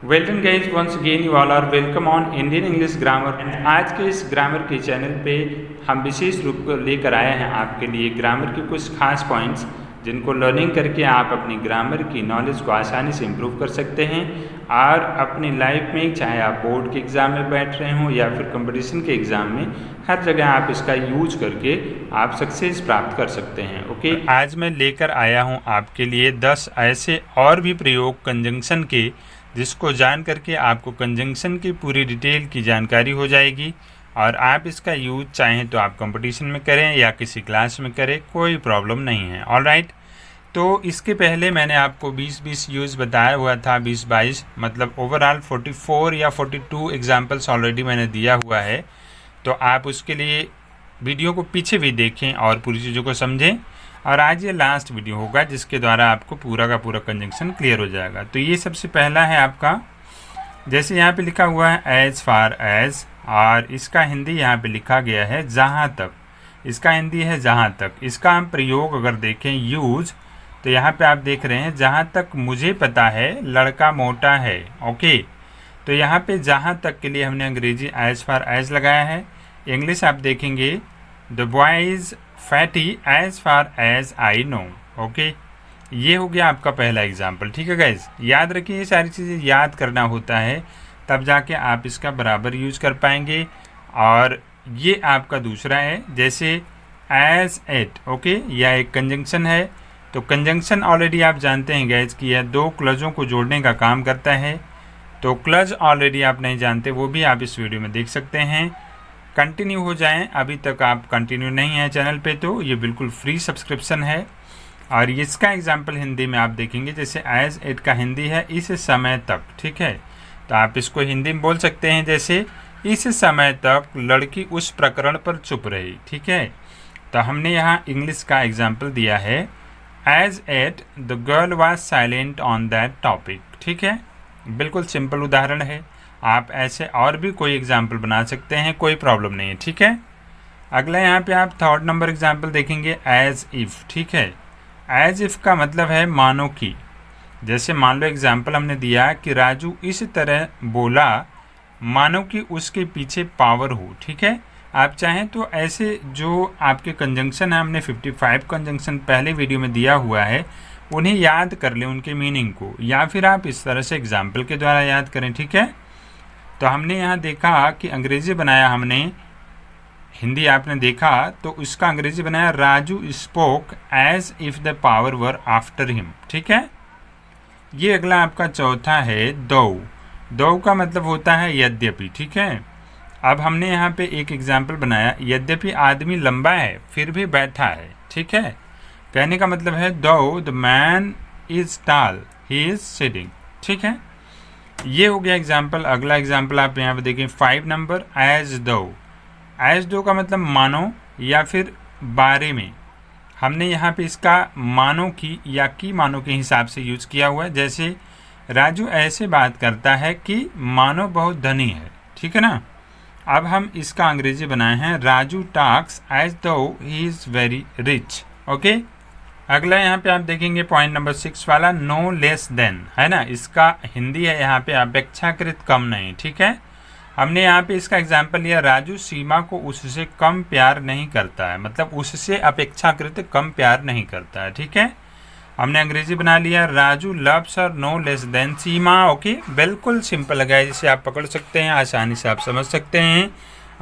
Welcome guys, once again you all are welcome on Indian English grammar. And आज के इस grammar के channel पे हम विशेष रूप को लेकर आए हैं आपके लिए ग्रामर के कुछ खास पॉइंट्स, जिनको लर्निंग करके आप अपनी ग्रामर की नॉलेज को आसानी से इम्प्रूव कर सकते हैं और अपनी लाइफ में, चाहे आप बोर्ड के एग्ज़ाम में बैठ रहे हों या फिर कंपटीशन के एग्ज़ाम में, हर जगह आप इसका यूज करके आप सक्सेस प्राप्त कर सकते हैं। ओके, आज मैं लेकर आया हूँ आपके लिए 10 ऐसे और भी प्रयोग कंजंक्शन के, जिसको जान करके आपको कंजंक्शन की पूरी डिटेल की जानकारी हो जाएगी और आप इसका यूज चाहें तो आप कंपटीशन में करें या किसी क्लास में करें, कोई प्रॉब्लम नहीं है। ऑलराइट, तो इसके पहले मैंने आपको 20-20 यूज़ बताया हुआ था, 20-22 मतलब ओवरऑल 44 या 42 एग्जाम्पल्स ऑलरेडी मैंने दिया हुआ है। तो आप उसके लिए वीडियो को पीछे भी देखें और पूरी चीज़ों को समझें। और आज ये लास्ट वीडियो होगा जिसके द्वारा आपको पूरा का पूरा कंजंक्शन क्लियर हो जाएगा। तो ये सबसे पहला है आपका, जैसे यहाँ पे लिखा हुआ है एज फार एज, और इसका हिंदी यहाँ पे लिखा गया है जहाँ तक। इसका हिंदी है जहाँ तक। इसका हम प्रयोग अगर देखें यूज, तो यहाँ पे आप देख रहे हैं जहाँ तक मुझे पता है लड़का मोटा है। ओके, तो यहाँ पे जहाँ तक के लिए हमने अंग्रेजी एज फार एज लगाया है। इंग्लिश आप देखेंगे the boy is fatty as far as I know. Okay, ये हो गया आपका पहला एग्जाम्पल। ठीक है गाइज, याद रखिए ये सारी चीज़ें याद करना होता है, तब जाके आप इसका बराबर यूज कर पाएंगे। और ये आपका दूसरा है, जैसे एज एट। ओके, यह एक कंजंक्शन है। तो कंजंक्शन ऑलरेडी आप जानते हैं गाइज कि यह दो क्लजों को जोड़ने का काम करता है। तो क्लज ऑलरेडी आप नहीं जानते, वो भी आप इस वीडियो में देख सकते हैं। कंटिन्यू हो जाएं, अभी तक आप कंटिन्यू नहीं हैं चैनल पे तो ये बिल्कुल फ्री सब्सक्रिप्शन है। और इसका एग्जाम्पल हिंदी में आप देखेंगे, जैसे एज एट का हिंदी है इस समय तक। ठीक है, तो आप इसको हिंदी में बोल सकते हैं जैसे इस समय तक लड़की उस प्रकरण पर चुप रही। ठीक है, तो हमने यहाँ इंग्लिश का एग्जाम्पल दिया है, as at the girl was silent on that topic. ठीक है, बिल्कुल सिंपल उदाहरण है। आप ऐसे और भी कोई एग्जाम्पल बना सकते हैं, कोई प्रॉब्लम नहीं है। ठीक है, अगला यहाँ पे आप थर्ड नंबर एग्जाम्पल देखेंगे एज इफ़। ठीक है, एज इफ़ का मतलब है मानो कि। जैसे मान लो एग्जाम्पल हमने दिया कि राजू इस तरह बोला मानो कि उसके पीछे पावर हो। ठीक है, आप चाहें तो ऐसे जो आपके कंजंक्शन है, हमने 55 कंजंक्शन पहले वीडियो में दिया हुआ है, उन्हें याद कर लें, उनके मीनिंग को, या फिर आप इस तरह से एग्जाम्पल के द्वारा याद करें। ठीक है, तो हमने यहाँ देखा कि अंग्रेजी बनाया हमने, हिंदी आपने देखा तो इसका अंग्रेजी बनाया Raju spoke as if the power were after him. ठीक है, ये अगला आपका चौथा है दो। दो का मतलब होता है यद्यपि। ठीक है, अब हमने यहाँ पे एक एग्जाम्पल बनाया, यद्यपि आदमी लंबा है फिर भी बैठा है। ठीक है, कहने का मतलब है दो द मैन इज टाल ही इज सिटिंग। ठीक है, ये हो गया एग्जाम्पल। अगला एग्जाम्पल आप यहाँ पे देखें 5 नंबर, एज दो। एज दो का मतलब मानो या फिर बारे में। हमने यहाँ पे इसका मानो की या की मानो के हिसाब से यूज किया हुआ है। जैसे राजू ऐसे बात करता है कि मानो बहुत धनी है। ठीक है ना, अब हम इसका अंग्रेजी बनाए हैं राजू टॉक्स एज दो he is very rich. Okay, अगला यहाँ पे आप देखेंगे पॉइंट नंबर 6 वाला, नो लेस देन, है ना। इसका हिंदी है यहाँ पे अपेक्षाकृत कम नहीं। ठीक है, हमने यहाँ पे इसका एग्जाम्पल लिया, राजू सीमा को उससे कम प्यार नहीं करता है, मतलब उससे अपेक्षाकृत कम प्यार नहीं करता है। ठीक है, हमने अंग्रेजी बना लिया, Raju loves her no less than Seema. Okay, बिल्कुल सिंपल है, जिसे आप पकड़ सकते हैं, आसानी से आप समझ सकते हैं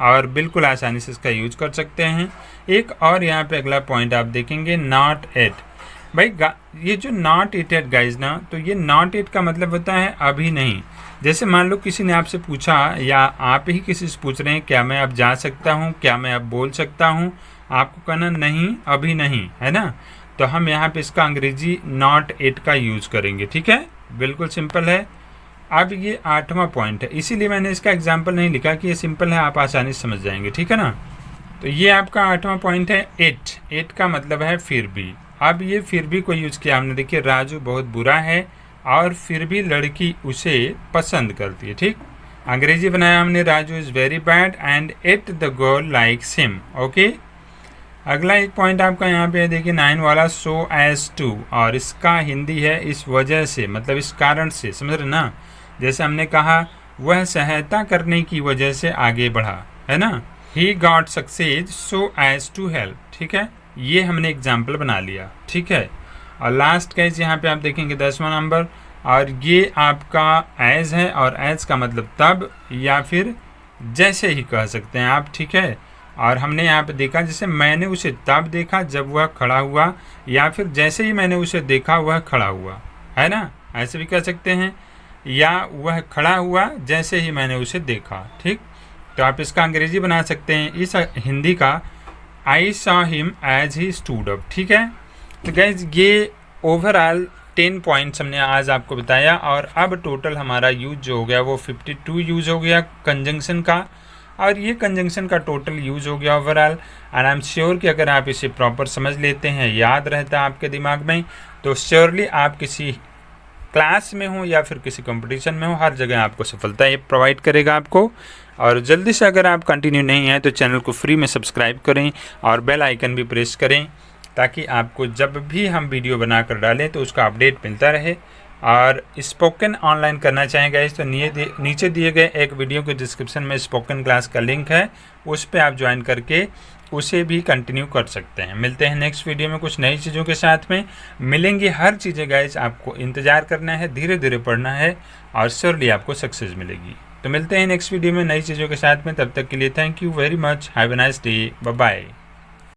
और बिल्कुल आसानी से इसका यूज कर सकते हैं। एक और यहाँ पे अगला पॉइंट आप देखेंगे, नॉट एट। भाई ये जो नॉट इट एट गाइज ना, तो ये नॉट इट का मतलब होता है अभी नहीं। जैसे मान लो किसी ने आपसे पूछा या आप ही किसी से पूछ रहे हैं, क्या मैं अब जा सकता हूँ, क्या मैं अब बोल सकता हूँ, आपको कहना नहीं, अभी नहीं, है ना। तो हम यहाँ पे इसका अंग्रेजी नॉट इट का यूज करेंगे। ठीक है, बिल्कुल सिंपल है। अब ये 8वां पॉइंट है, इसीलिए मैंने इसका एग्जाम्पल नहीं लिखा कि ये सिंपल है, आप आसानी से समझ जाएंगे। ठीक है ना, तो ये आपका 8वां पॉइंट है एट। एट का मतलब है फिर भी। अब ये फिर भी को यूज किया हमने, देखिए राजू बहुत बुरा है और फिर भी लड़की उसे पसंद करती है। ठीक, अंग्रेजी बनाया हमने, Raju is very bad and it the girl likes him. Okay, अगला एक पॉइंट आपका यहाँ पे है, देखिए 9 वाला, सो एज टू, और इसका हिंदी है इस वजह से, मतलब इस कारण से, समझ रहे ना। जैसे हमने कहा वह सहायता करने की वजह से आगे बढ़ा, है ना। He got success so as to help, ठीक है, ये हमने एग्जाम्पल बना लिया, ठीक है। और लास्ट केस यहाँ पे आप देखेंगे 10वां नंबर, और ये आपका एज है, और एज का मतलब तब या फिर जैसे ही कह सकते हैं आप, ठीक है। और हमने यहाँ पे देखा जैसे मैंने उसे तब देखा जब वह खड़ा हुआ, या फिर जैसे ही मैंने उसे देखा वह खड़ा हुआ, है ना, ऐसे भी कह सकते हैं, या वह खड़ा हुआ जैसे ही मैंने उसे देखा, ठीक। तो आप इसका अंग्रेजी बना सकते हैं, इस हिंदी का I saw him as he stood up, ठीक है। तो गाइज ये ओवरऑल 10 पॉइंट्स हमने आज आपको बताया, और अब टोटल हमारा यूज जो हो गया वो 52 यूज हो गया कंजंक्शन का, और ये कंजंक्शन का टोटल यूज हो गया overall. And I am sure कि अगर आप इसे प्रॉपर समझ लेते हैं, याद रहता है आपके दिमाग में, तो श्योरली आप किसी क्लास में हो या फिर किसी कंपटीशन में हो, हर जगह आपको सफलता ये प्रोवाइड करेगा आपको। और जल्दी से अगर आप कंटिन्यू नहीं हैं तो चैनल को फ्री में सब्सक्राइब करें और बेल आइकन भी प्रेस करें, ताकि आपको जब भी हम वीडियो बनाकर डालें तो उसका अपडेट मिलता रहे। और स्पोकन ऑनलाइन करना चाहेंगे तो नीचे दिए गए एक वीडियो के डिस्क्रिप्शन में स्पोकन क्लास का लिंक है, उस पर आप ज्वाइन करके उसे भी कंटिन्यू कर सकते हैं। मिलते हैं नेक्स्ट वीडियो में कुछ नई चीज़ों के साथ में, मिलेंगे हर चीज़ें गाइज, आपको इंतज़ार करना है, धीरे धीरे पढ़ना है, और श्योरली आपको सक्सेस मिलेगी। तो मिलते हैं नेक्स्ट वीडियो में नई चीज़ों के साथ में, तब तक के लिए thank you very much, have a nice day, bye bye.